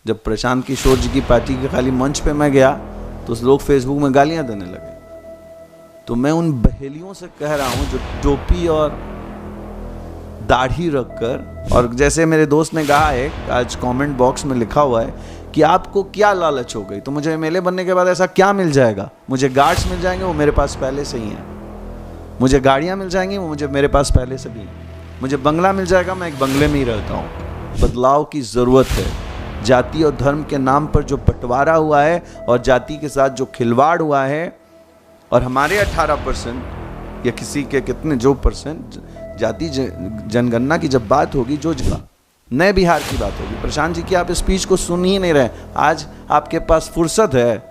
जब प्रशांत किशोर जी की पार्टी के खाली मंच पे मैं गया तो लोग फेसबुक में गालियां देने लगे। तो मैं उन बहेलियों से कह रहा हूं जो टोपी और दाढ़ी रखकर, और जैसे मेरे दोस्त ने कहा है आज कमेंट बॉक्स में लिखा हुआ है कि आपको क्या लालच हो गई, तो मुझे एमएलए बनने के बाद ऐसा क्या मिल जाएगा? मुझे गार्ड्स मिल जाएंगे, वो मेरे पास पहले से ही हैं। मुझे गाड़ियां मिल जाएंगी, वो मुझे मेरे पास पहले से भी हैं। मुझे बंगला मिल जाएगा, मैं एक बंगले में ही रहता हूँ। बदलाव की ज़रूरत है। जाति और धर्म के नाम पर जो बंटवारा हुआ है और जाति के साथ जो खिलवाड़ हुआ है, और हमारे 18% या किसी के कितने जो परसेंट जाति जनगणना की जब बात होगी, जो जगह नए बिहार की बात होगी, प्रशांत जी की आप स्पीच को सुन ही नहीं रहे। आज आपके पास फुर्सत है,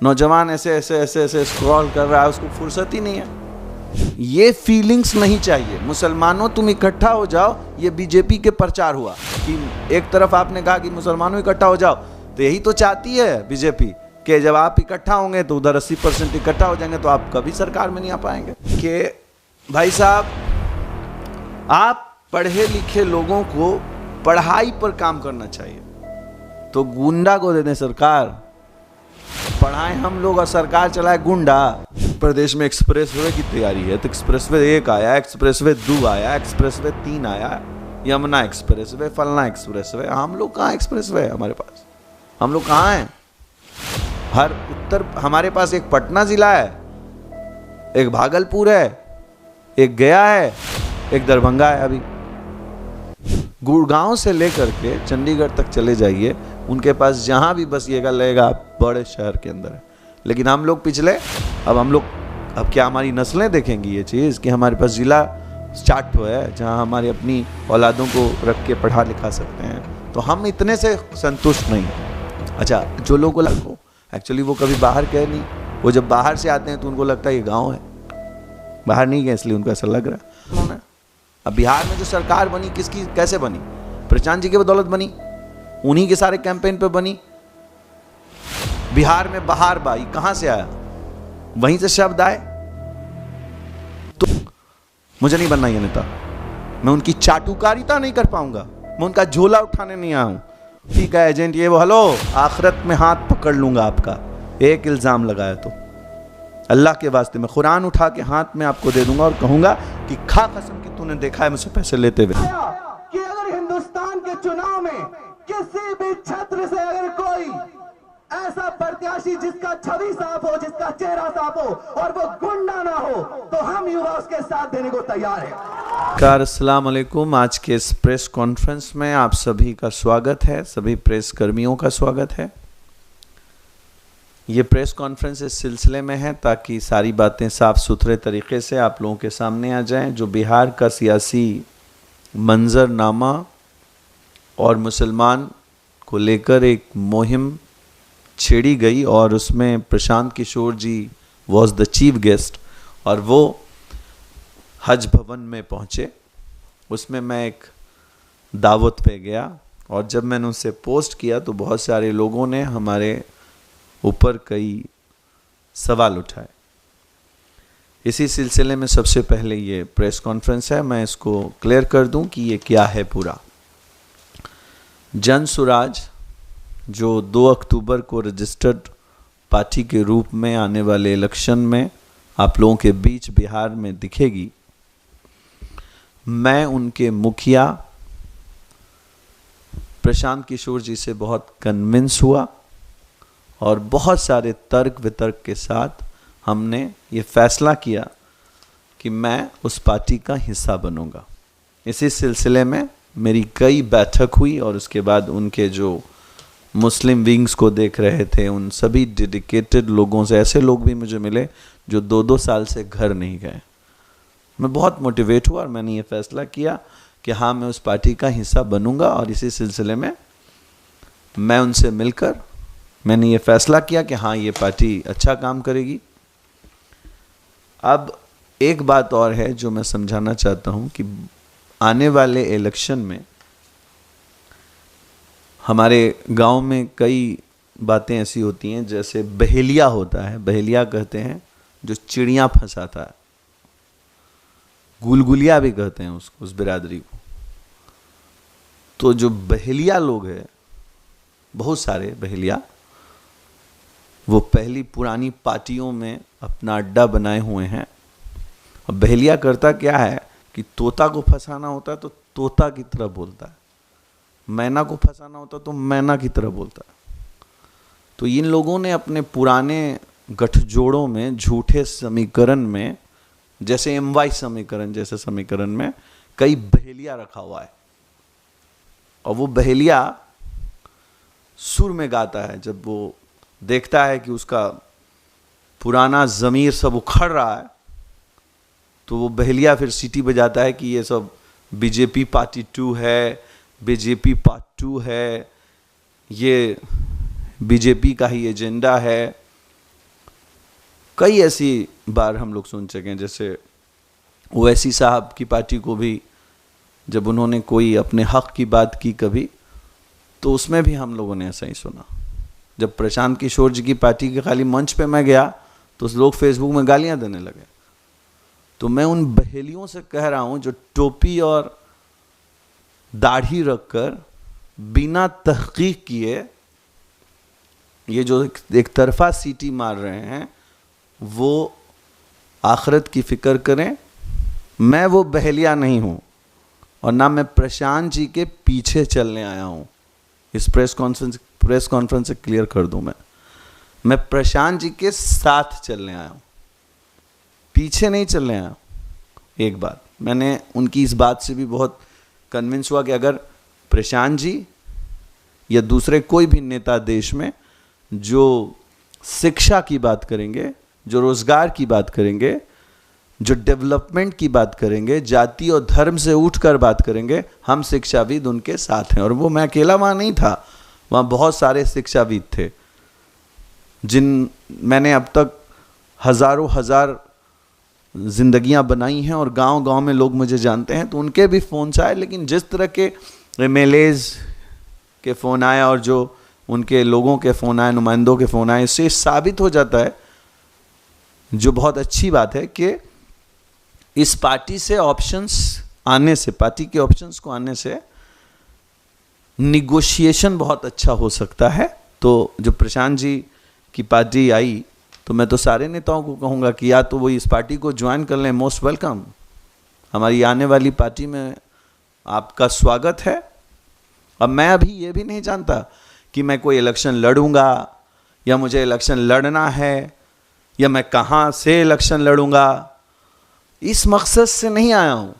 नौजवान ऐसे ऐसे ऐसे ऐसे स्क्रॉल कर रहा है, उसको फुर्सत ही नहीं है। ये फीलिंग्स नहीं चाहिए। मुसलमानों तुम इकट्ठा हो जाओ, ये बीजेपी के प्रचार हुआ कि एक तरफ आपने कहा कि मुसलमानों इकट्ठा हो जाओ, तो यही तो चाहती है बीजेपी कि जब आप इकट्ठा होंगे तो उधर 80% इकट्ठा हो जाएंगे, तो आप कभी सरकार में नहीं आ पाएंगे। कि भाई साहब, आप पढ़े लिखे लोगों को पढ़ाई पर काम करना चाहिए, तो गुंडा को दे दें सरकार। पढ़ाएं हम लोग और सरकार चलाए गुंडा। प्रदेश में एक्सप्रेसवे की तैयारी है, तो एक्सप्रेसवे 1 आया, एक्सप्रेसवे 2 आया, एक्सप्रेसवे 3 आया, यमुना एक्सप्रेसवे, फलना एक्सप्रेसवे। हम लोग कहाँ एक्सप्रेसवे है हमारे पास? हम लोग कहाँ हैं? हर उत्तर हमारे पास एक पटना जिला है, एक भागलपुर है, एक गया है, एक दरभंगा है। अभी गुड़गांव से लेकर के चंडीगढ़ तक चले जाइए, उनके पास जहां भी बसिएगा लगेगा आप बड़े शहर के अंदर है। लेकिन हम लोग पिछले, अब क्या हमारी नस्लें देखेंगी ये चीज़ कि हमारे पास जिला 4 है जहां हमारी अपनी औलादों को रख के पढ़ा लिखा सकते हैं। तो हम इतने से संतुष्ट नहीं हैं। अच्छा, जो लोगों को एक्चुअली वो कभी बाहर गए नहीं, वो जब बाहर से आते हैं तो उनको लगता है ये गाँव है, बाहर नहीं गए इसलिए उनको ऐसा लग रहा है। अब बिहार में जो सरकार बनी, किसकी कैसे बनी? प्रशांत जी की बदौलत बनी, उन्हीं के सारे कैंपेन पे बनी। बिहार में बहार बाई कहां से आया? वहीं से शब्द आए। तो मुझे नहीं बनना ये नेता, मैं उनकी चाटुकारिता नहीं कर पाऊंगा, मैं उनका झोला उठाने नहीं आया हूं। ठीक है एजेंट ये वो, हेलो, आखिरत में हाथ पकड़ लूंगा आपका, एक इल्जाम लगाया तो अल्लाह के वास्ते मैं कुरान उठा के हाथ में आपको दे दूंगा और कहूंगा कि खा कसम कि तूने देखा है मुझसे पैसे लेते हुए। कि अगर हिंदुस्तान के चुनाव में किसी भी छत्र से अगर कोई ऐसा प्रत्याशी जिसका छवि साफ हो, जिसका चेहरा साफ हो और वो गुंडा ना हो, तो हम युवा उसके साथ देने को तैयार हैं। अस्सलाम वालेकुम। आज के इस प्रेस कॉन्फ्रेंस में आप सभी का स्वागत है, सभी प्रेस कर्मियों का स्वागत है। ये प्रेस कॉन्फ्रेंस इस सिलसिले में है ताकि सारी बातें साफ सुथरे तरीके से आप लोगों के सामने आ जाएं। जो बिहार का सियासी मंजरनामा और मुसलमान को लेकर एक मुहिम छेड़ी गई और उसमें प्रशांत किशोर जी वॉज द चीफ गेस्ट और वो हज भवन में पहुँचे। उसमें मैं एक दावत पे गया और जब मैंने उनसे पोस्ट किया तो बहुत सारे लोगों ने हमारे ऊपर कई सवाल उठाए। इसी सिलसिले में सबसे पहले ये प्रेस कॉन्फ्रेंस है, मैं इसको क्लियर कर दूं कि ये क्या है पूरा। जन सुराज जो 2 अक्टूबर को रजिस्टर्ड पार्टी के रूप में आने वाले इलेक्शन में आप लोगों के बीच बिहार में दिखेगी, मैं उनके मुखिया प्रशांत किशोर जी से बहुत कन्विंस हुआ और बहुत सारे तर्क वितर्क के साथ हमने ये फैसला किया कि मैं उस पार्टी का हिस्सा बनूंगा। इसी सिलसिले में मेरी कई बैठक हुई और उसके बाद उनके जो मुस्लिम विंग्स को देख रहे थे उन सभी डेडिकेटेड लोगों से, ऐसे लोग भी मुझे मिले जो 2-2 साल से घर नहीं गए। मैं बहुत मोटिवेट हुआ और मैंने ये फैसला किया कि हाँ, मैं उस पार्टी का हिस्सा बनूंगा और इसी सिलसिले में मैं उनसे मिलकर मैंने ये फैसला किया कि हाँ, ये पार्टी अच्छा काम करेगी। अब एक बात और है जो मैं समझाना चाहता हूँ कि आने वाले इलेक्शन में हमारे गांव में कई बातें ऐसी होती हैं, जैसे बहेलिया होता है, बहेलिया कहते हैं जो चिड़िया फंसाता है, गुलगुलिया भी कहते हैं उसको, उस बिरादरी को। तो जो बहेलिया लोग हैं बहुत सारे बहेलिया वो पहली पुरानी पार्टियों में अपना अड्डा बनाए हुए हैं। अब बहेलिया करता क्या है कि तोता को फंसाना होता है तो तोता की तरह बोलता है, मैना को फंसाना होता है तो मैना की तरह बोलता है। तो इन लोगों ने अपने पुराने गठजोड़ों में, झूठे समीकरण में, जैसे MY समीकरण जैसे समीकरण में कई बहेलिया रखा हुआ है। और वो बहेलिया सुर में गाता है। जब वो देखता है कि उसका पुराना ज़मीर सब उखड़ रहा है तो वो बहेलिया फिर सीटी बजाता है कि ये सब बीजेपी पार्टी 2 है, बीजेपी पार्ट 2 है, ये बीजेपी का ही एजेंडा है। कई ऐसी बार हम लोग सुन चुके हैं। जैसे ओवैसी साहब की पार्टी को भी जब उन्होंने कोई अपने हक की बात की कभी, तो उसमें भी हम लोगों ने ऐसा ही सुना। जब प्रशांत किशोर जी की पार्टी के खाली मंच पे मैं गया तो लोग फेसबुक में गालियां देने लगे। तो मैं उन बहेलियों से कह रहा हूं जो टोपी और दाढ़ी रखकर बिना तहकीक किए ये जो एक तरफा सीटी मार रहे हैं, वो आखिरत की फिक्र करें। मैं वो बहेलिया नहीं हूं और ना मैं प्रशांत जी के पीछे चलने आया हूं। इस प्रेस कॉन्फ्रेंस से क्लियर कर दूं, मैं प्रशांत जी के साथ चलने आया हूं, पीछे नहीं चलने आया हूं। एक बात मैंने उनकी इस बात से भी बहुत कन्विंस हुआ कि अगर प्रशांत जी या दूसरे कोई भी नेता देश में जो शिक्षा की बात करेंगे, जो रोजगार की बात करेंगे, जो डेवलपमेंट की बात करेंगे, जाति और धर्म से उठकर बात करेंगे, हम शिक्षाविद उनके साथ हैं। और वो मैं अकेला वहाँ नहीं था, वहाँ बहुत सारे शिक्षाविद थे जिन मैंने अब तक हजारों हजार जिंदगियां बनाई हैं और गांव-गांव में लोग मुझे जानते हैं। तो उनके भी फ़ोन आए, लेकिन जिस तरह के MLAs के फ़ोन आए और जो उनके लोगों के फ़ोन आए, नुमाइंदों के फ़ोन आए, इससे साबित हो जाता है, जो बहुत अच्छी बात है, कि इस पार्टी से ऑप्शंस आने से, पार्टी के ऑप्शंस को आने से निगोशिएशन बहुत अच्छा हो सकता है। तो जो प्रशांत जी की पार्टी आई, तो मैं तो सारे नेताओं को कहूँगा कि या तो वो इस पार्टी को ज्वाइन कर लें, मोस्ट वेलकम। हमारी आने वाली पार्टी में आपका स्वागत है। अब मैं अभी ये भी नहीं जानता कि मैं कोई इलेक्शन लड़ूंगा या मुझे इलेक्शन लड़ना है या मैं कहाँ से इलेक्शन लड़ूंगा। इस मकसद से नहीं आया हूँ,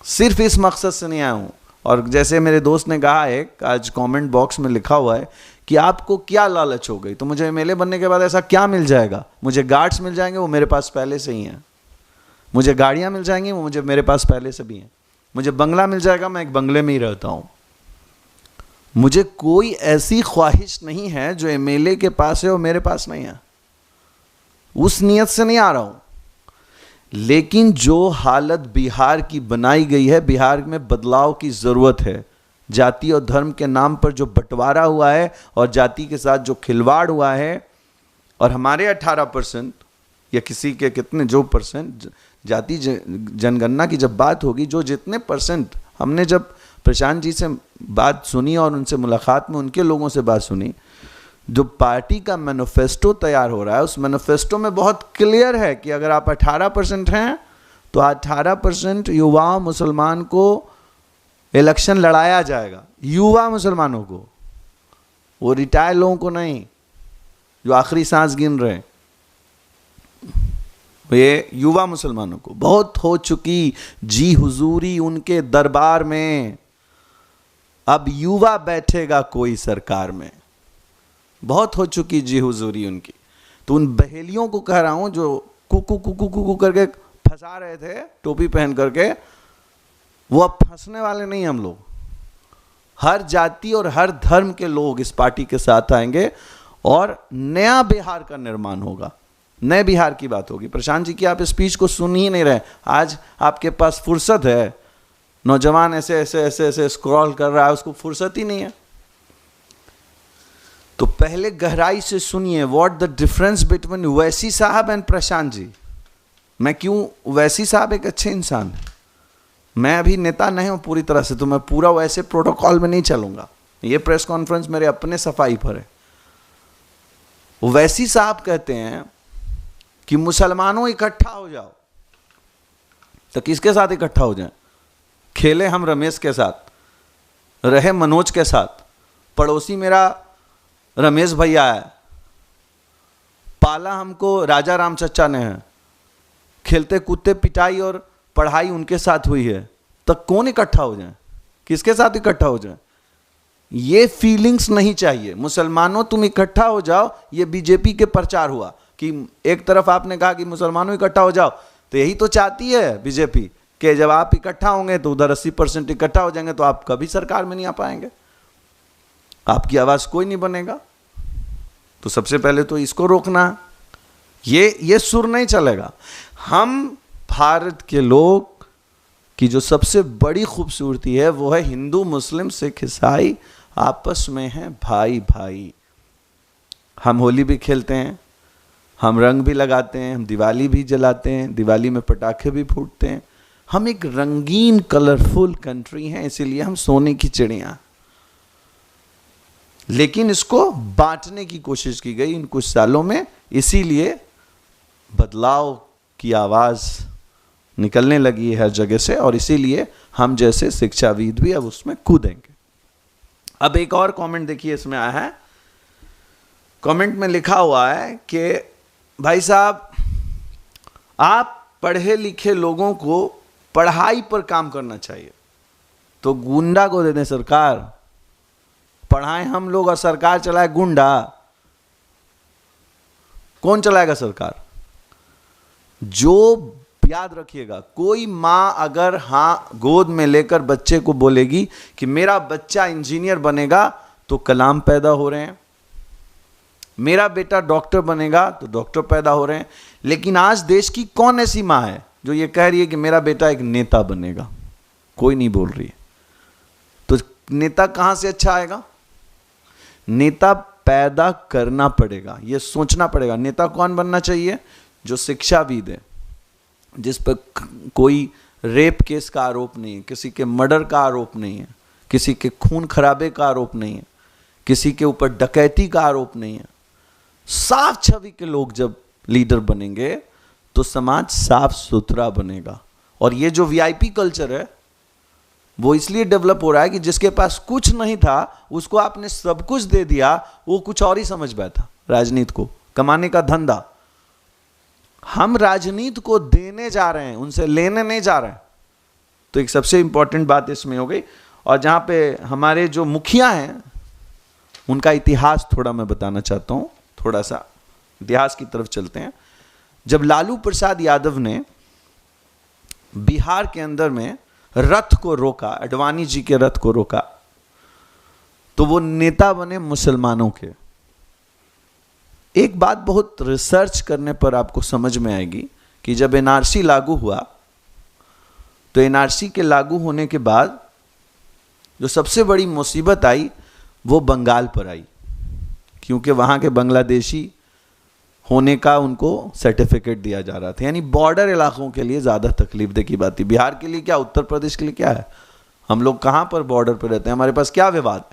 सिर्फ इस मकसद से नहीं आया हूँ। और जैसे मेरे दोस्त ने कहा है, आज कमेंट बॉक्स में लिखा हुआ है कि आपको क्या लालच हो गई, तो मुझे MLA बनने के बाद ऐसा क्या मिल जाएगा? मुझे गार्ड्स मिल जाएंगे, वो मेरे पास पहले से ही हैं। मुझे गाड़ियाँ मिल जाएंगी, वो मेरे पास पहले से भी हैं। मुझे बंगला मिल जाएगा, मैं एक बंगले में ही रहता हूँ। मुझे कोई ऐसी ख्वाहिश नहीं है जो MLA के पास है और मेरे पास नहीं है। उस नियत से नहीं आ रहा हूँ। लेकिन जो हालत बिहार की बनाई गई है, बिहार में बदलाव की ज़रूरत है। जाति और धर्म के नाम पर जो बंटवारा हुआ है और जाति के साथ जो खिलवाड़ हुआ है, और हमारे 18% या किसी के कितने जो परसेंट जाति जनगणना की जब बात होगी, जो जितने परसेंट हमने जब प्रशांत जी से बात सुनी और उनसे मुलाकात में उनके लोगों से बात सुनी, जो पार्टी का मैनिफेस्टो तैयार हो रहा है, उस मैनिफेस्टो में बहुत क्लियर है कि अगर आप 18% हैं तो 18% युवा मुसलमान को इलेक्शन लड़ाया जाएगा। युवा मुसलमानों को, वो रिटायर लोगों को नहीं, जो आखिरी सांस गिन रहे हैं, ये युवा मुसलमानों को। बहुत हो चुकी जी हुजूरी उनके दरबार में, अब युवा बैठेगा कोई सरकार में। बहुत हो चुकी जी हुजूरी उनकी। तो उन बहेलियों को कह रहा हूं जो कुकू कुकू कुकू करके फंसा रहे थे टोपी पहन करके, वो अब फंसने वाले नहीं। हम लोग, हर जाति और हर धर्म के लोग इस पार्टी के साथ आएंगे और नया बिहार का निर्माण होगा। नए बिहार की बात होगी। प्रशांत जी की आप स्पीच को सुन ही नहीं रहे। आज आपके पास फुर्सत है, नौजवान ऐसे ऐसे ऐसे ऐसे स्क्रॉल कर रहा है, उसको फुर्सत ही नहीं है। तो पहले गहराई से सुनिए, what the difference between Owaisi साहब एंड प्रशांत जी। मैं क्यों, ओवैसी साहब एक अच्छे इंसान है, मैं अभी नेता नहीं हूं पूरी तरह से, तो मैं पूरा वैसे प्रोटोकॉल में नहीं चलूंगा। ये प्रेस कॉन्फ्रेंस मेरे अपने सफाई पर है। वैसी साहब कहते हैं कि मुसलमानों इकट्ठा हो जाओ, तो किसके साथ इकट्ठा हो जाएं? खेले हम रमेश के साथ, रहे मनोज के साथ, पड़ोसी मेरा रमेश भैया है, पाला हमको राजा राम चचा ने है, खेलते कूदते पिटाई और पढ़ाई उनके साथ हुई है, तो कौन इकट्ठा हो जाए? किसके साथ इकट्ठा हो जाए? ये फीलिंग्स नहीं चाहिए। मुसलमानों तुम इकट्ठा हो जाओ, ये बीजेपी के प्रचार हुआ कि एक तरफ आपने कहा कि मुसलमानों इकट्ठा हो जाओ, तो यही तो चाहती है बीजेपी कि जब आप इकट्ठा होंगे तो उधर 80% इकट्ठा हो जाएंगे, तो आप कभी सरकार में नहीं आ पाएंगे, आपकी आवाज कोई नहीं बनेगा। तो सबसे पहले तो इसको रोकना, ये सुर नहीं चलेगा। हम भारत के लोग की जो सबसे बड़ी खूबसूरती है वो है हिंदू मुस्लिम सिख ईसाई आपस में हैं भाई भाई। हम होली भी खेलते हैं, हम रंग भी लगाते हैं, हम दिवाली भी जलाते हैं, दिवाली में पटाखे भी फूटते हैं। हम एक रंगीन कलरफुल कंट्री हैं, इसीलिए हम सोने की चिड़िया। लेकिन इसको बांटने की कोशिश की गई इन कुछ सालों में, इसीलिए बदलाव की आवाज निकलने लगी है हर जगह से, और इसीलिए हम जैसे शिक्षाविद भी अब उसमें कूदेंगे। अब एक और कमेंट देखिए इसमें आया है। कमेंट में लिखा हुआ है कि भाई साहब, आप पढ़े लिखे लोगों को पढ़ाई पर काम करना चाहिए, तो गुंडा को दे दें सरकार, पढ़ाएं हम लोग और सरकार चलाए गुंडा। कौन चलाएगा सरकार? जो याद रखिएगा, कोई माँ अगर गोद में लेकर बच्चे को बोलेगी कि मेरा बच्चा इंजीनियर बनेगा, तो कलाम पैदा हो रहे हैं, मेरा बेटा डॉक्टर बनेगा तो डॉक्टर पैदा हो रहे हैं। लेकिन आज देश की कौन ऐसी माँ है जो ये कह रही है कि मेरा बेटा एक नेता बनेगा? कोई नहीं बोल रही है। तो नेता कहां से अच्छा आएगा? नेता पैदा करना पड़ेगा, ये सोचना पड़ेगा। नेता कौन बनना चाहिए? जो शिक्षाविद है, जिस पर कोई रेप केस का आरोप नहीं है, किसी के मर्डर का आरोप नहीं है, किसी के खून खराबे का आरोप नहीं है, किसी के ऊपर डकैती का आरोप नहीं है। साफ छवि के लोग जब लीडर बनेंगे तो समाज साफ सुथरा बनेगा। और ये जो वीआईपी कल्चर है वो इसलिए डेवलप हो रहा है कि जिसके पास कुछ नहीं था उसको आपने सब कुछ दे दिया, वो कुछ और ही समझ बैठा राजनीति को, कमाने का धंधा। हम राजनीति को देने जा रहे हैं, उनसे लेने नहीं जा रहे हैं। तो एक सबसे इंपॉर्टेंट बात इसमें हो गई। और जहां पे हमारे जो मुखिया हैं उनका इतिहास थोड़ा मैं बताना चाहता हूं, थोड़ा सा इतिहास की तरफ चलते हैं। जब लालू प्रसाद यादव ने बिहार के अंदर में रथ को रोका, अडवाणी जी के रथ को रोका, तो वो नेता बने मुसलमानों के। एक बात बहुत रिसर्च करने पर आपको समझ में आएगी कि जब एनआरसी लागू हुआ तो एनआरसी के लागू होने के बाद जो सबसे बड़ी मुसीबत आई वो बंगाल पर आई, क्योंकि वहां के बांग्लादेशी होने का उनको सर्टिफिकेट दिया जा रहा था। यानी बॉर्डर इलाकों के लिए ज़्यादा तकलीफ दे की बात थी। बिहार के लिए क्या, उत्तर प्रदेश के लिए क्या है, हम लोग कहाँ पर बॉर्डर पर रहते हैं, हमारे पास क्या विवाद।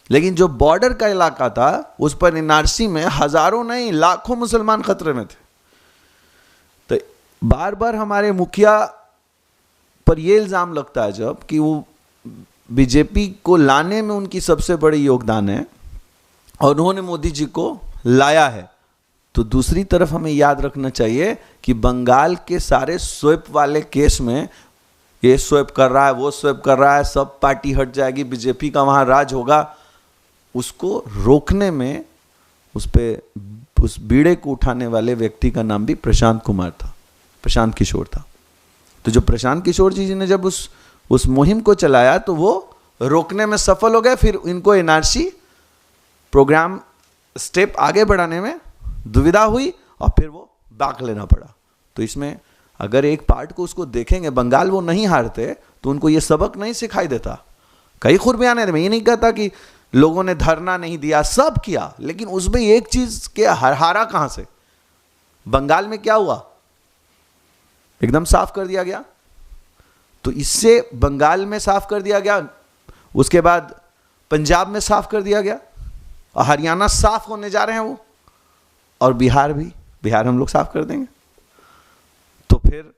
लेकिन जो बॉर्डर का इलाका था उस पर एनआरसी में हजारों नहीं लाखों मुसलमान खतरे में थे। तो बार बार हमारे मुखिया पर यह इल्ज़ाम लगता है जब कि वो बीजेपी को लाने में उनकी सबसे बड़ी योगदान है और उन्होंने मोदी जी को लाया है। तो दूसरी तरफ हमें याद रखना चाहिए कि बंगाल के सारे स्वैप वाले केस में ये स्वैप कर रहा है, वो स्वैप कर रहा है, सब पार्टी हट जाएगी, बीजेपी का वहां राज होगा। उसको रोकने में उस बीड़े को उठाने वाले व्यक्ति का नाम भी प्रशांत कुमार था, प्रशांत किशोर था। तो जो प्रशांत किशोर जी ने जब उस मुहिम को चलाया तो वो रोकने में सफल हो गए। फिर इनको एनआरसी प्रोग्राम स्टेप आगे बढ़ाने में दुविधा हुई और फिर वो बाग लेना पड़ा। तो इसमें अगर एक पार्ट को उसको देखेंगे, बंगाल वो नहीं हारते तो उनको ये सबक नहीं सिखाई देता। कई खुरबियाने थे, मैं ये नहीं कहता कि लोगों ने धरना नहीं दिया, सब किया, लेकिन उसमें एक चीज के हारा कहां से, बंगाल में क्या हुआ, एकदम साफ कर दिया गया। तो इससे बंगाल में साफ कर दिया गया। उसके बाद पंजाब में साफ कर दिया गया, और हरियाणा साफ होने जा रहे हैं वो, और बिहार भी, बिहार हम लोग साफ कर देंगे। तो फिर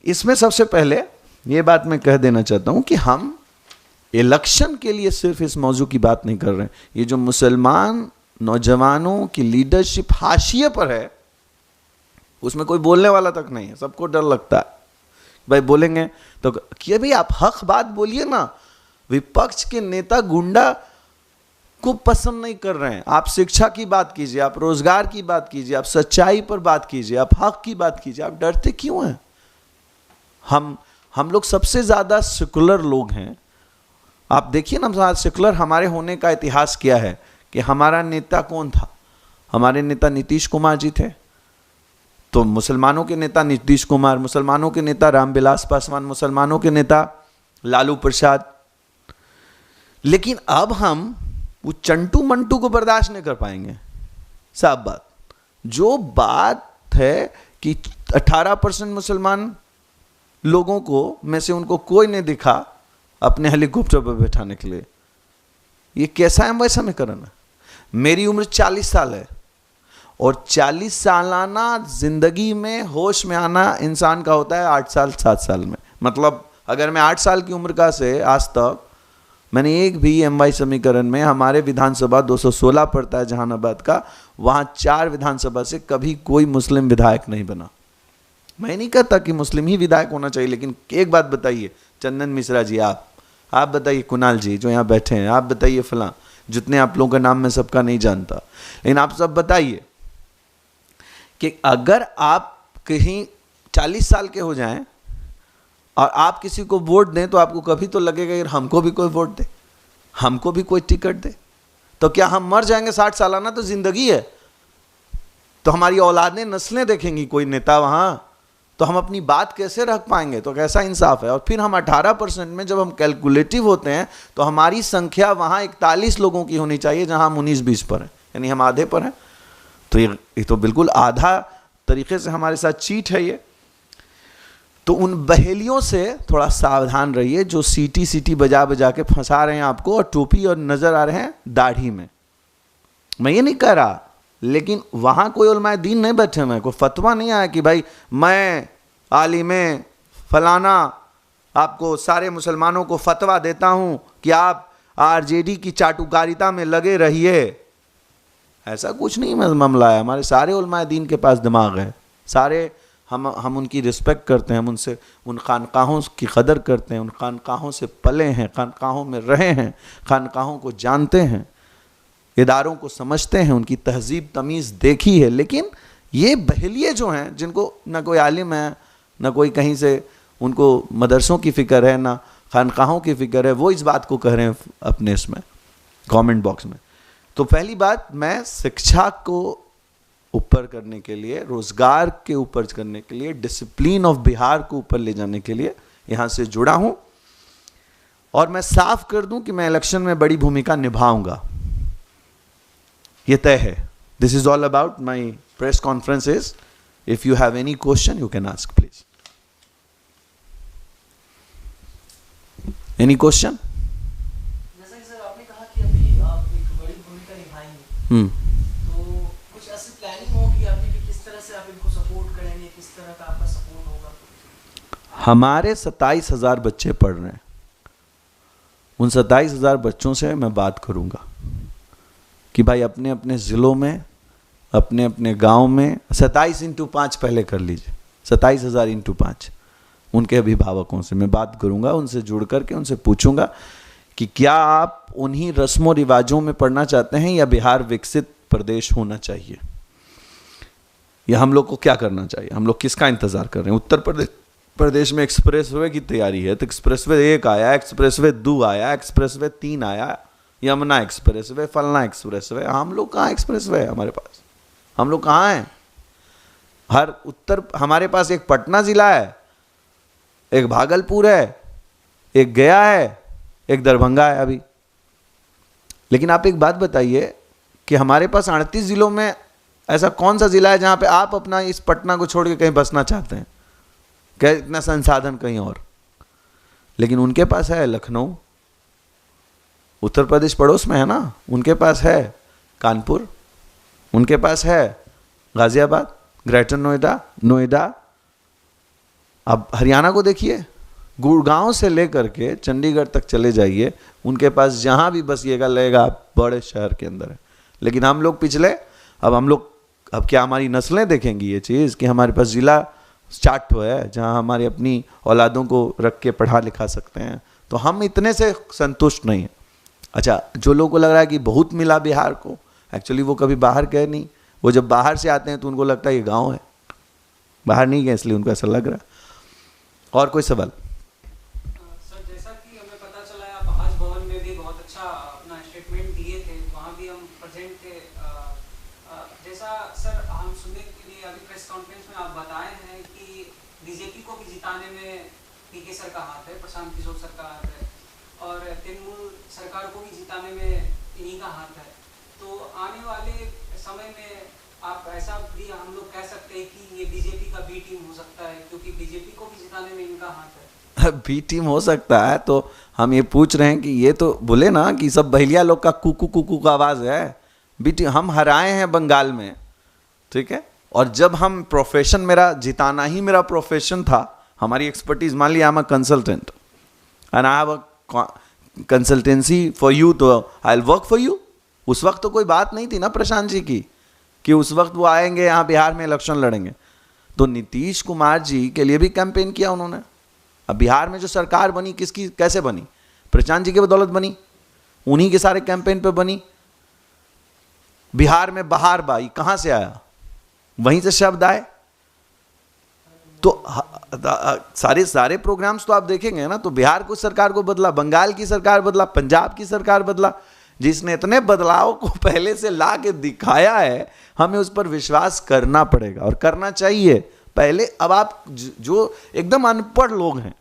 इसमें सबसे पहले ये बात मैं कह देना चाहता हूं कि हम इलेक्शन के लिए सिर्फ इस मौजू की बात नहीं कर रहे हैं। ये जो मुसलमान नौजवानों की लीडरशिप हाशिए पर है, उसमें कोई बोलने वाला तक नहीं है। सबको डर लगता है भाई बोलेंगे तो कि भाई आप हक बात बोलिए ना। विपक्ष के नेता गुंडा को पसंद नहीं कर रहे हैं। आप शिक्षा की बात कीजिए, आप रोजगार की बात कीजिए, आप सच्चाई पर बात कीजिए, आप हक की बात कीजिए। आप डरते क्यों हैं? हम लोग सबसे ज्यादा सेकुलर लोग हैं। आप देखिए ना, सेकुलर हमारे होने का इतिहास क्या है कि हमारा नेता कौन था? हमारे नेता नीतीश कुमार जी थे। तो मुसलमानों के नेता नीतीश कुमार, मुसलमानों के नेता रामविलास पासवान, मुसलमानों के नेता लालू प्रसाद। लेकिन अब हम वो चंटू मंटू को बर्दाश्त नहीं कर पाएंगे। साफ बात, जो बात है कि 18% मुसलमान लोगों को में से उनको कोई नहीं दिखा अपने हेलीकॉप्टर पर बैठाने के लिए। ये कैसा है वैसा में करना? मेरी उम्र 40 साल है, और 40 सालाना जिंदगी में होश में आना इंसान का होता है 8 साल 7 साल में। मतलब अगर मैं 8 साल की उम्र का से आज तक मैंने एक भी MY समीकरण में, हमारे विधानसभा 216 पड़ता है जहानाबाद का, वहां 4 विधानसभा से कभी कोई मुस्लिम विधायक नहीं बना। मैं नहीं कहता कि मुस्लिम ही विधायक होना चाहिए, लेकिन एक बात बताइए चंदन मिश्रा जी, आप बताइए, कुणाल जी जो यहाँ बैठे हैं, आप बताइए फलां, जितने आप लोगों का नाम मैं सबका नहीं जानता, लेकिन आप सब बताइए कि अगर आप कहीं 40 साल के हो जाएं और आप किसी को वोट दें तो आपको कभी तो लगेगा यार हमको भी कोई वोट दे, हमको भी कोई टिकट दे। तो क्या हम मर जाएंगे 60 सालाना? तो जिंदगी है, तो हमारी औलादें नस्लें देखेंगी कोई नेता वहां, तो हम अपनी बात कैसे रख पाएंगे? तो कैसा इंसाफ है? और फिर हम 18% में जब हम कैलकुलेटिव होते हैं तो हमारी संख्या वहां 41 लोगों की होनी चाहिए, जहां हम 19-20 पर हैं, यानी हम आधे पर हैं। तो ये तो बिल्कुल आधा तरीके से हमारे साथ चीट है ये। तो उन बहेलियों से थोड़ा सावधान रहिए जो सीटी बजा बजा के फंसा रहे हैं आपको, और टोपी और नजर आ रहे हैं दाढ़ी में। मैं ये नहीं कह रहा, लेकिन वहां कोई उलमाए दीन नहीं बैठे हुए, कोई फतवा नहीं आया कि भाई मैं आलिमे फलाना आपको सारे मुसलमानों को फतवा देता हूं कि आप RJD की चाटुकारिता में लगे रहिए। ऐसा कुछ नहीं मामला है। हमारे सारे उलमाए दीन के पास दिमाग है, सारे हम उनकी रिस्पेक्ट करते हैं, हम उनसे उन खानकाहों की कदर करते हैं, उन खानकाहों से पले हैं, खानकाहों में रहे हैं, खानकाहों को जानते हैं, इदारों को समझते हैं, उनकी तहजीब तमीज़ देखी है। लेकिन ये बहेलिए जो हैं, जिनको ना कोई आलिम है, ना कोई कहीं से उनको मदरसों की फ़िक्र है, ना खानकाहों की फ़िक्र है, वो इस बात को कह रहे हैं अपने इसमें कमेंट बॉक्स में। तो पहली बात, मैं शिक्षा को ऊपर करने के लिए, रोजगार के ऊपर करने के लिए, डिसिप्लिन ऑफ बिहार को ऊपर ले जाने के लिए यहाँ से जुड़ा हूँ, और मैं साफ कर दूं कि मैं इलेक्शन में बड़ी भूमिका निभाऊंगा, ये तय है। This is all about my press conferences. If you have any question you can ask please. Any question? जैसा कि सर आपने कहा कि अभी आप एक बड़ी भूमिका निभाएंगे, तो कुछ ऐसी प्लानिंग होगी आपकी कि किस तरह से आप इनको सपोर्ट करेंगे, किस तरह का आपका सपोर्ट होगा? हमारे 27,000 बच्चे पढ़ रहे हैं, उन 27,000 बच्चों से मैं बात करूंगा कि भाई अपने अपने ज़िलों में, अपने अपने गांव में 27 × 5 पहले कर लीजिए, 27,000 × 5 उनके अभिभावकों से मैं बात करूंगा, उनसे जुड़ करके उनसे पूछूंगा कि क्या आप उन्हीं रस्मों रिवाजों में पढ़ना चाहते हैं या बिहार विकसित प्रदेश होना चाहिए, या हम लोग को क्या करना चाहिए, हम लोग किसका इंतजार कर रहे हैं। उत्तर प्रदेश में एक्सप्रेसवे की तैयारी है, तो एक्सप्रेसवे 1 आया, एक्सप्रेसवे 2 आया, एक्सप्रेसवे 3 आया, यमुना एक्सप्रेसवे, फलना एक्सप्रेसवे। हम लोग कहाँ एक्सप्रेसवे है हमारे पास? हम लोग कहाँ हैं? हमारे पास एक पटना जिला है, एक भागलपुर है, एक गया है, एक दरभंगा है अभी। लेकिन आप एक बात बताइए कि हमारे पास 38 जिलों में ऐसा कौन सा जिला है जहां पे आप अपना इस पटना को छोड़ के कहीं बसना चाहते हैं? क्या इतना संसाधन कहीं और? लेकिन उनके पास है लखनऊ, उत्तर प्रदेश पड़ोस में है ना, उनके पास है कानपुर, उनके पास है गाजियाबाद, ग्रेटर नोएडा, नोएडा। अब हरियाणा को देखिए, गुड़गांव से लेकर के चंडीगढ़ तक चले जाइए, उनके पास जहां भी बसिएगा लगेगा आप बड़े शहर के अंदर है। लेकिन हम लोग पिछले, अब क्या हमारी नस्लें देखेंगी ये चीज़ कि हमारे पास जिला 4 ठो है जहां हमारी अपनी औलादों को रख के पढ़ा लिखा सकते हैं, तो हम इतने से संतुष्ट नहीं हैं। अच्छा, जो लोगों को लग रहा है कि बहुत मिला बिहार को, एक्चुअली वो कभी बाहर गए नहीं, वो जब बाहर से आते हैं तो उनको लगता है ये गाँव है, बाहर नहीं गए इसलिए उनको ऐसा लग रहा है। और कोई सवाल? सर, जैसा कि हमें पता चला है आप आज भवन में भी बहुत अच्छा अपना स्टेटमेंट दिए थे, वहाँ भी हम प्रेजेंट थे। जैसा सर हम सुनने के लिए अभी प्रेस कॉन्फ्रेंस में आप बताए हैं कि बीजेपी को भी जिताने में पीके सर का हाथ है, प्रशांत किशोर सर का हाथ है, और तृणमूल सरकार को भी जिताने में इन्हीं का हाथ है। तो आने वाले समय में आप ऐसा भी हम लोग कह सकते हैं कि ये बीजेपी का बी टीम हो सकता है, क्योंकि बीजेपी को भी जिताने में इनका हाथ है। बी टीम हो सकता है, तो हम ये पूछ रहे हैं कि ये तो बोले ना कि सब बहलिया लोग का कुकू कुकू का आवाज़ है। बी टीम हम हराए हैं बंगाल में, ठीक है। और जब हम प्रोफेशन, मेरा जिताना ही मेरा प्रोफेशन था, हमारी एक्सपर्टीज, मान लिया I am a consultant and I have a consultancy for you, तो I will work for you. उस वक्त तो कोई बात नहीं थी ना प्रशांत जी की कि उस वक्त वो आएंगे यहाँ बिहार में इलेक्शन लड़ेंगे। तो नीतीश कुमार जी के लिए भी कैंपेन किया उन्होंने। अब बिहार में जो सरकार बनी किसकी, कैसे बनी? प्रशांत जी की बदौलत बनी, उन्हीं के सारे कैंपेन पे बनी। बिहार में बहार बाई कहां से आया? वहीं से शब्द आए। तो सारे प्रोग्राम्स तो आप देखेंगे ना, तो बिहार को सरकार को बदला, बंगाल की सरकार बदला, पंजाब की सरकार बदला। जिसने इतने बदलाव को पहले से ला के दिखाया है, हमें उस पर विश्वास करना पड़ेगा और करना चाहिए पहले। अब आप जो एकदम अनपढ़ लोग हैं,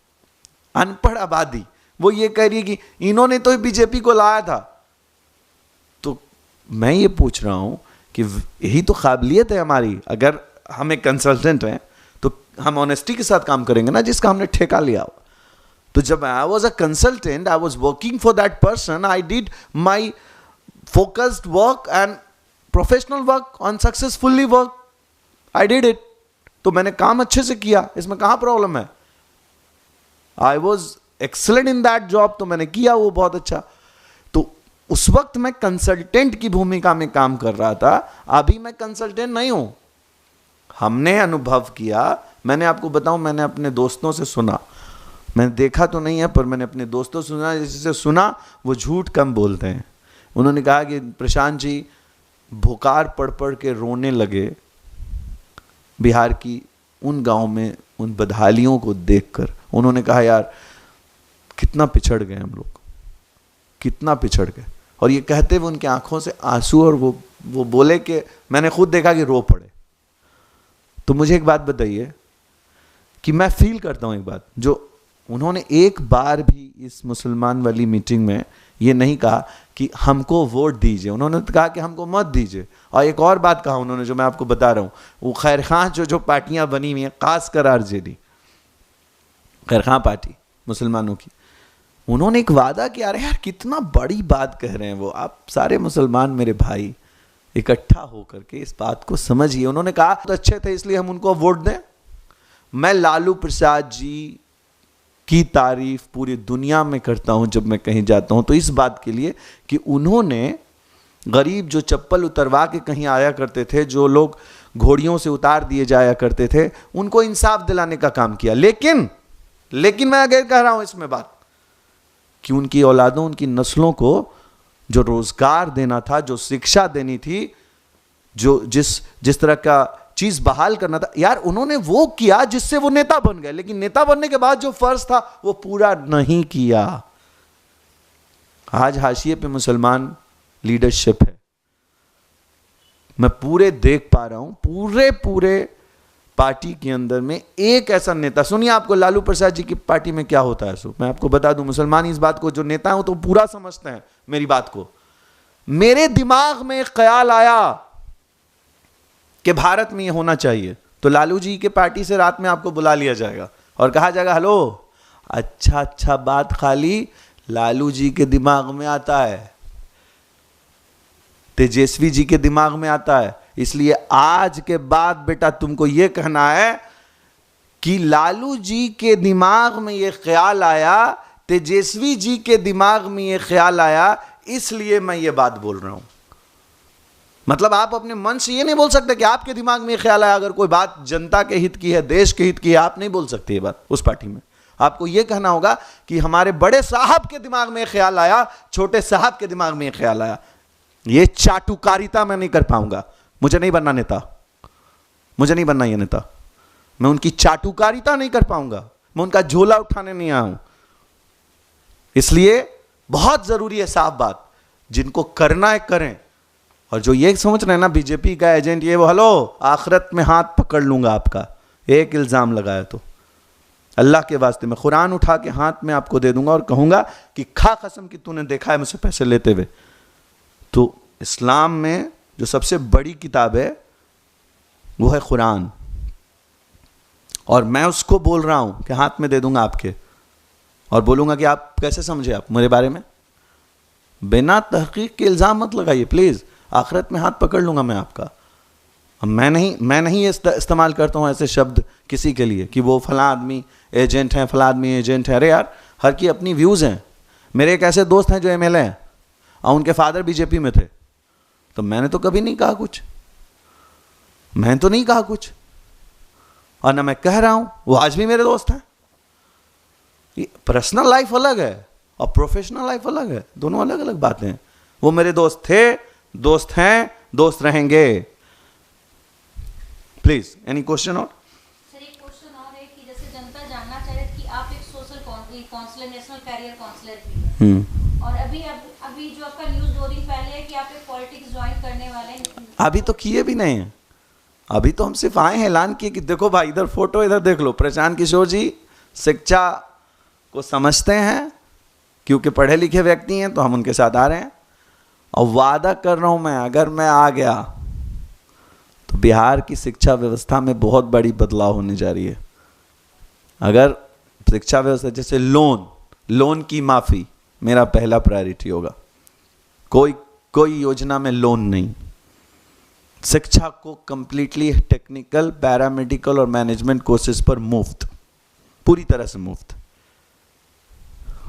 अनपढ़ आबादी, वो ये कह रही है कि इन्होंने तो बीजेपी को लाया था। तो मैं ये पूछ रहा हूं कि यही तो काबिलियत है हमारी। अगर हम एक कंसल्टेंट हैं तो हम ऑनेस्टी के साथ काम करेंगे ना, जिसका हमने ठेका लिया हो। तो जब I was a consultant, I was working for that person, I did my focused work and professional work on successfully work, I did it. तो मैंने काम अच्छे से किया, इसमें कहां प्रॉब्लम है? I was excellent in that job, तो मैंने किया वो बहुत अच्छा। तो उस वक्त मैं कंसल्टेंट की भूमिका में काम कर रहा था, अभी मैं कंसल्टेंट नहीं हूं। हमने अनुभव किया, मैंने आपको बताऊं, मैंने अपने दोस्तों से सुना, मैंने देखा तो नहीं है पर मैंने अपने दोस्तों से सुना, जिससे सुना वो झूठ कम बोलते हैं। उन्होंने कहा कि प्रशांत जी भुकार पढ़ पढ़ के रोने लगे बिहार की उन गांव में उन बदहालियों को देखकर। उन्होंने कहा यार कितना पिछड़ गए हम लोग, कितना पिछड़ गए। और ये कहते हुए उनकी आंखों से आंसू, और वो बोले कि मैंने खुद देखा कि रो पड़े। तो मुझे एक बात बताइए कि मैं फील करता हूं एक बात, जो उन्होंने एक बार भी इस मुसलमान वाली मीटिंग में ये नहीं कहा कि हमको वोट दीजिए, उन्होंने तो कहा कि हमको मत दीजिए। और एक और बात कहा उन्होंने जो मैं आपको बता रहा हूं, वो खैर खां जो पार्टियां बनी हुई हैं, खासकर आरजेडी, खैर खां पार्टी मुसलमानों की, उन्होंने एक वादा किया। अरे यार कितना बड़ी बात कह रहे हैं वो, आप सारे मुसलमान मेरे भाई इकट्ठा होकर के इस बात को समझिए। उन्होंने कहा तो अच्छे थे इसलिए हम उनको वोट दें। मैं लालू प्रसाद जी की तारीफ पूरी दुनिया में करता हूं जब मैं कहीं जाता हूं, तो इस बात के लिए कि उन्होंने गरीब जो चप्पल उतरवा के कहीं आया करते थे, जो लोग घोड़ियों से उतार दिए जाया करते थे, उनको इंसाफ दिलाने का काम किया। लेकिन मैं अगर कह रहा हूं इसमें बात कि उनकी औलादों, उनकी नस्लों को जो रोजगार देना था, जो शिक्षा देनी थी, जो जिस तरह का चीज बहाल करना था, यार उन्होंने वो किया जिससे वो नेता बन गए। लेकिन नेता बनने के बाद जो फर्ज था वो पूरा नहीं किया। आज हाशिए पे मुसलमान लीडरशिप है, मैं पूरे देख पा रहा हूं, पूरे पार्टी के अंदर में एक ऐसा नेता, सुनिए आपको लालू प्रसाद जी की पार्टी में क्या होता है। सो मैं आपको बता दूं, मुसलमान इस बात को, जो नेता है वो तो पूरा समझते हैं मेरी बात को। मेरे दिमाग में एक ख्याल आया कि भारत में ये होना चाहिए, तो लालू जी के पार्टी से रात में आपको बुला लिया जाएगा और कहा जाएगा हेलो, अच्छा बात खाली लालू जी के दिमाग में आता है, तेजस्वी जी के दिमाग में आता है। इसलिए आज के बाद बेटा तुमको यह कहना है कि लालू जी के दिमाग में यह ख्याल आया, तेजस्वी जी के दिमाग में यह ख्याल आया, इसलिए मैं ये बात बोल रहा हूं। मतलब आप अपने मन से ये नहीं बोल सकते कि आपके दिमाग में ये ख्याल आया। अगर कोई बात जनता के हित की है, देश के हित की है, आप नहीं बोल सकते ये बात उस पार्टी में। आपको ये कहना होगा कि हमारे बड़े साहब के दिमाग में ख्याल आया, छोटे साहब के दिमाग में ख्याल आया। ये चाटुकारिता मैं नहीं कर पाऊंगा। मुझे नहीं बनना नेता, मुझे नहीं बनना ये नेता। मैं उनकी चाटुकारिता नहीं कर पाऊंगा, मैं उनका झोला उठाने नहीं आया हूं। इसलिए बहुत जरूरी है साफ बात, जिनको करना है करें। और जो ये समझ रहे हैं ना बीजेपी का एजेंट ये वो, हेलो आखिरत में हाथ पकड़ लूंगा आपका, एक इल्जाम लगाया तो अल्लाह के वास्ते मैं कुरान उठा के हाथ में आपको दे दूंगा और कहूंगा कि खा कसम कि तूने देखा है मुझसे पैसे लेते हुए। तो इस्लाम में जो सबसे बड़ी किताब है वो है कुरान, और मैं उसको बोल रहा हूं कि हाथ में दे दूंगा आपके, और बोलूंगा कि आप कैसे समझे आप मेरे बारे में। बिना तहकीक के इल्जाम मत लगाइए प्लीज, आखिरत में हाथ पकड़ लूंगा मैं आपका। मैं नहीं ये इस्तेमाल करता हूं ऐसे शब्द किसी के लिए कि वो फला आदमी एजेंट है, फला आदमी एजेंट है। अरे यार, हर की अपनी व्यूज हैं। मेरे एक ऐसे दोस्त हैं जो एमएलए हैं और उनके फादर बीजेपी में थे, तो मैंने तो कभी नहीं कहा कुछ, मैं तो नहीं कहा कुछ, और ना मैं कह रहा हूं, वो आज भी मेरे दोस्त हैं। पर्सनल लाइफ अलग है और प्रोफेशनल लाइफ अलग है, दोनों अलग अलग बातें हैं। वो मेरे दोस्त थे, दोस्त हैं, दोस्त रहेंगे। Please any question? और सर एक क्वेश्चन और है कि जैसे जनता जानना चाह रही है कि आप एक social counsellor, national career counsellor भी हैं, और अभी जो आपका न्यूज़ 2 दिन पहले है कि आप एक पॉलिटिक्स ज्वाइन करने वाले हैं। अभी तो किए भी नहीं हैं, अभी तो हम सिर्फ आए हैं, ऐलान किए कि देखो भाई इधर फोटो, इधर देख लो। प्रशांत किशोर जी शिक्षा को समझते हैं, क्योंकि पढ़े लिखे व्यक्ति हैं, तो हम उनके साथ आ रहे हैं। और वादा कर रहा हूं मैं, अगर मैं आ गया तो बिहार की शिक्षा व्यवस्था में बहुत बड़ी बदलाव होने जा रही है। अगर शिक्षा व्यवस्था, जैसे लोन की माफी मेरा पहला प्रायोरिटी होगा। कोई योजना में लोन नहीं, शिक्षा को कंप्लीटली टेक्निकल, पैरामेडिकल और मैनेजमेंट कोर्सेज पर मुफ्त, पूरी तरह से मुफ्त।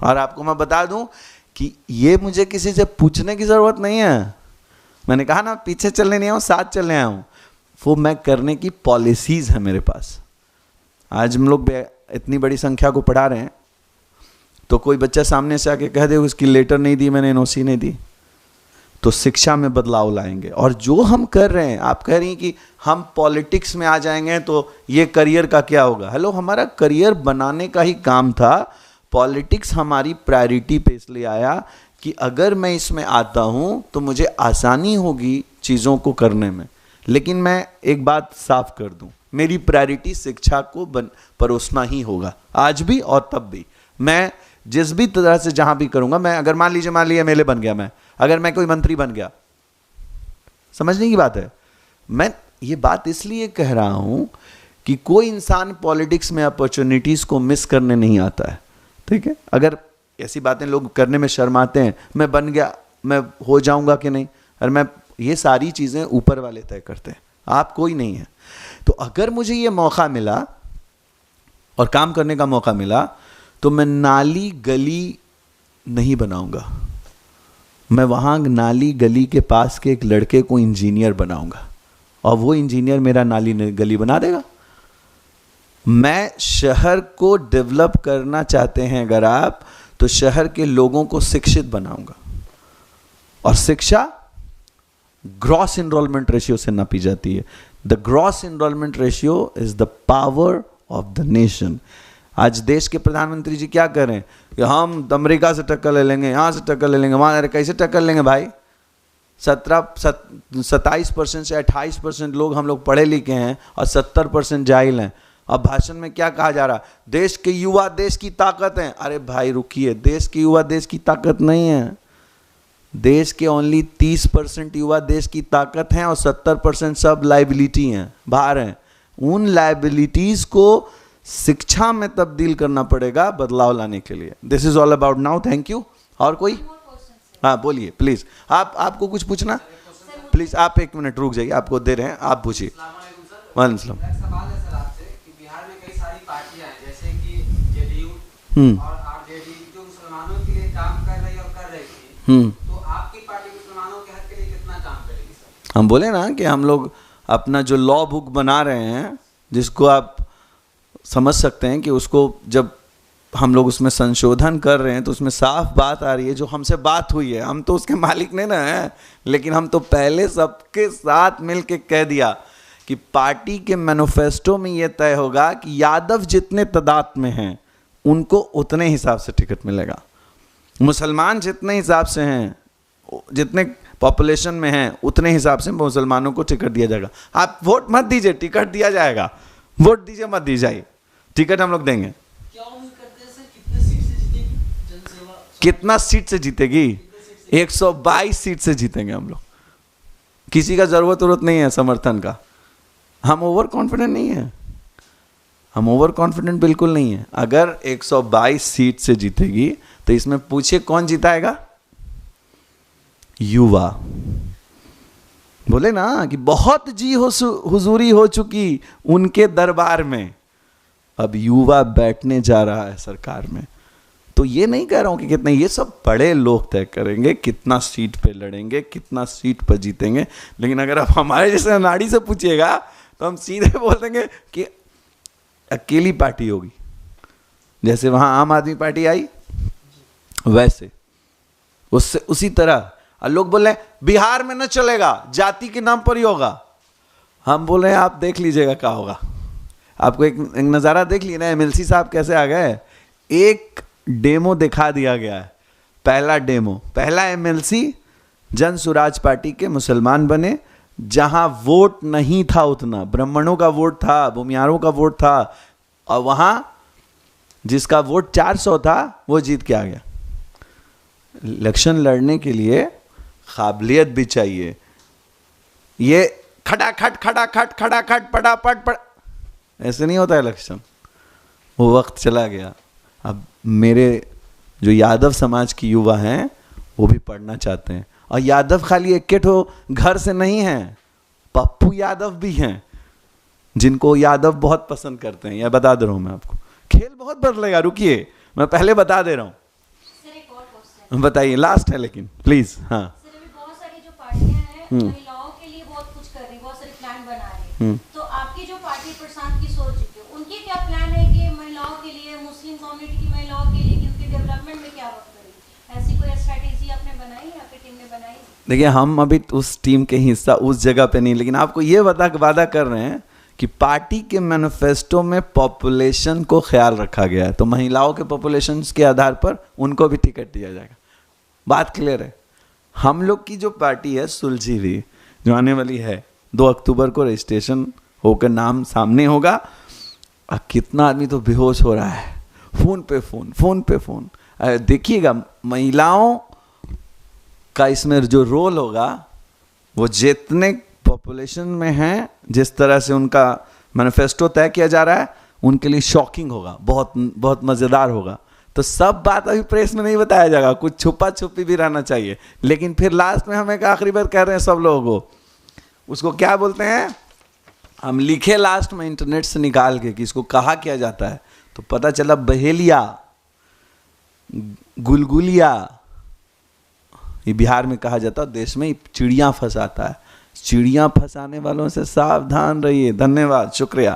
और आपको मैं बता दूं कि ये मुझे किसी से पूछने की जरूरत नहीं है। मैंने कहा ना, पीछे चलने नहीं आया हूं, साथ चलने आया हूं। वो मैं करने की पॉलिसीज है मेरे पास। आज हम लोग इतनी बड़ी संख्या को पढ़ा रहे हैं, तो कोई बच्चा सामने से आके कह दे उसकी लेटर नहीं दी मैंने, एनओसी नहीं दी, तो शिक्षा में बदलाव लाएंगे। और जो हम कर रहे हैं, आप कह रही हैं कि हम पॉलिटिक्स में आ जाएंगे तो ये करियर का क्या होगा। हेलो, हमारा करियर बनाने का ही काम था। पॉलिटिक्स हमारी प्रायोरिटी पे इसलिए आया कि अगर मैं इसमें आता हूं तो मुझे आसानी होगी चीज़ों को करने में। लेकिन मैं एक बात साफ कर दूं, मेरी प्रायोरिटी शिक्षा को परोसना ही होगा, आज भी और तब भी। मैं जिस भी तरह से जहां भी करूंगा, मैं अगर मान लीजिए एमएलए बन गया, मैं अगर मैं कोई मंत्री बन गया, समझने की बात है। मैं ये बात इसलिए कह रहा हूं कि कोई इंसान पॉलिटिक्स में अपॉर्चुनिटीज को मिस करने नहीं आता है, ठीक है। अगर ऐसी बातें लोग करने में शर्माते हैं, मैं बन गया, मैं हो जाऊंगा कि नहीं, और मैं, ये सारी चीजें ऊपर वाले तय करते हैं, आप कोई नहीं है। तो अगर मुझे ये मौका मिला और काम करने का मौका मिला, तो मैं नाली गली नहीं बनाऊंगा। मैं वहां नाली गली के पास के एक लड़के को इंजीनियर बनाऊंगा, और वो इंजीनियर मेरा नाली गली बना देगा। मैं शहर को डेवलप करना चाहते हैं अगर आप, तो शहर के लोगों को शिक्षित बनाऊंगा। और शिक्षा ग्रॉस एनरोलमेंट रेशियो से नापी जाती है। The gross enrolment ratio is the power of the nation. आज देश के प्रधानमंत्री जी क्या कर रहे हैं कि हम अमेरिका से टक्कर ले लेंगे, यहां से टक्कर ले लेंगे, वहां। अरे कैसे टक्कर लेंगे भाई? 27% से 28% लोग हम लोग पढ़े लिखे हैं और 70% जाहिल हैं। अब भाषण में क्या कहा जा रहा, देश के युवा देश की ताकत हैं। अरे भाई रुकिए, देश के युवा देश की ताकत नहीं है। देश के ओनली 30% युवा देश की ताकत हैं और 70% सब लाइबिलिटी हैं, बाहर हैं। उन लाइबिलिटीज को शिक्षा में तब्दील करना पड़ेगा बदलाव लाने के लिए। This is all about now. Thank you. और कोई? हाँ बोलिए प्लीज। आपको कुछ पूछना? प्लीज आप 1 मिनट रुक जाइए, आपको दे रहे हैं, आप पूछिए। वालेकुम सलाम। सवाल है सर आपसे कि बिहार में कई सारी पार्टियां हैं जैसे कि जेडीयू और आरजेडी जो मुसलमानों के लिए काम कर रही और कर रही थी, तो आपकी पार्टी मुसलमानों के हक के लिए कितना काम करेगी सर? हम बोले ना कि हम लोग अपना जो लॉ बुक बना रहे हैं, जिसको आप समझ सकते हैं कि उसको जब हम लोग उसमें संशोधन कर रहे हैं तो उसमें साफ बात आ रही है, जो हमसे बात हुई है, हम तो उसके मालिक नहीं ना हैं, लेकिन हम तो पहले सबके साथ मिलके कह दिया कि पार्टी के मैनिफेस्टो में यह तय होगा कि यादव जितने तादाद में हैं उनको उतने हिसाब से टिकट मिलेगा, मुसलमान जितने हिसाब से हैं, जितने पॉपुलेशन में हैं उतने हिसाब से मुसलमानों को टिकट दिया जाएगा। आप वोट मत दीजिए, टिकट दिया जाएगा। वोट दीजिए मत दीजिए, टिकट हम लोग देंगे। क्या उम्मीद करते हैं सर कितने सीट से जीतेगी जनसेवा? कितना सीट से जीतेगी? 122 सीट से जीतेंगे हम लोग। किसी का जरूरत नहीं है समर्थन का। हम ओवर कॉन्फिडेंट नहीं है, हम ओवर कॉन्फिडेंट बिल्कुल नहीं है। अगर 122 सीट से जीतेगी तो इसमें पूछिए कौन जिताएगा? युवा। बोले ना कि बहुत जी हुजूरी हो चुकी उनके दरबार में, अब युवा बैठने जा रहा है सरकार में। तो ये नहीं कह रहा हूं कि कितने, ये सब बड़े लोग तय करेंगे कितना सीट पे लड़ेंगे, कितना सीट पर जीतेंगे। लेकिन अगर आप हमारे जैसे नाड़ी से पूछिएगा तो हम सीधे बोल देंगे कि अकेली पार्टी होगी। जैसे वहां आम आदमी पार्टी आई वैसे उससे उसी तरह। और लोग बोल रहे हैं बिहार में न चलेगा, जाति के नाम पर ही होगा। हम बोल रहे हैं आप देख लीजिएगा क्या होगा। आपको एक नज़ारा देख लिया ना, एमएलसी साहब कैसे आ गए। एक डेमो दिखा दिया गया है, पहला डेमो, पहला एमएलसी जन सुराज पार्टी के मुसलमान बने, जहां वोट नहीं था उतना, ब्राह्मणों का वोट था, भूमियारों का वोट था, और वहां जिसका वोट 400 था वो जीत के आ गया। इलेक्शन लड़ने के लिए काबिलियत भी चाहिए। ये खटाखट पटापट ऐसे नहीं होता इलेक्शन। वो वक्त चला गया। अब मेरे जो यादव समाज की युवा हैं वो भी पढ़ना चाहते हैं, और यादव खाली एक ठो घर से नहीं हैं, पप्पू यादव भी हैं जिनको यादव बहुत पसंद करते हैं। यह बता दे रहा हूं मैं आपको, खेल बहुत बदलेगा, रुकिए मैं पहले बता दे रहा हूं। बताइए, लास्ट है लेकिन प्लीज। हाँ सर, अभी बहुत सारी जो पार्टियां हैं महिलाओं के लिए बहुत कुछ कर रही, बहुत सारे प्लान बना रही, तो आपकी जो पार्टी प्रशांत की सोच है उनके क्या प्लान है कि महिलाओं के लिए, मुस्लिम कम्युनिटी की महिलाओं के लिए, कि उनके डेवलपमेंट में क्या वर्क करेगी? ऐसी कोई स्ट्रैटेजी आपने बनाई है, आपकी टीम ने बनाई? देखिए हम अभी उस टीम के हिस्सा उस जगह पे नहीं, लेकिन आपको ये वादा कर रहे हैं कि पार्टी के मैनिफेस्टो में पॉपुलेशन को ख्याल रखा गया है, तो महिलाओं के पॉपुलेशन के आधार पर उनको भी टिकट दिया जाएगा। बात क्लियर है। हम लोग की जो पार्टी है सुलझी हुई, जो आने वाली है 2 अक्टूबर को रजिस्ट्रेशन होकर नाम सामने होगा। कितना आदमी तो बेहोश हो रहा है, फोन पे फोन। देखिएगा महिलाओं का इसमें जो रोल होगा, वो जितने पॉपुलेशन में हैं, जिस तरह से उनका मैनिफेस्टो तय किया जा रहा है, उनके लिए शॉकिंग होगा, बहुत बहुत मज़ेदार होगा। तो सब बात अभी प्रेस में नहीं बताया जाएगा, कुछ छुपा छुपी भी रहना चाहिए। लेकिन फिर लास्ट में हम एक आखिरी बार कह रहे हैं सब लोगों को, उसको क्या बोलते हैं, हम लिखे लास्ट में इंटरनेट से निकाल के कि इसको कहा क्या जाता है, तो पता चला बहेलिया, गुलगुलिया, ये बिहार में कहा जाता है। देश में चिड़िया फंसाता है, चिड़िया फंसाने वालों से सावधान रहिए। धन्यवाद, शुक्रिया।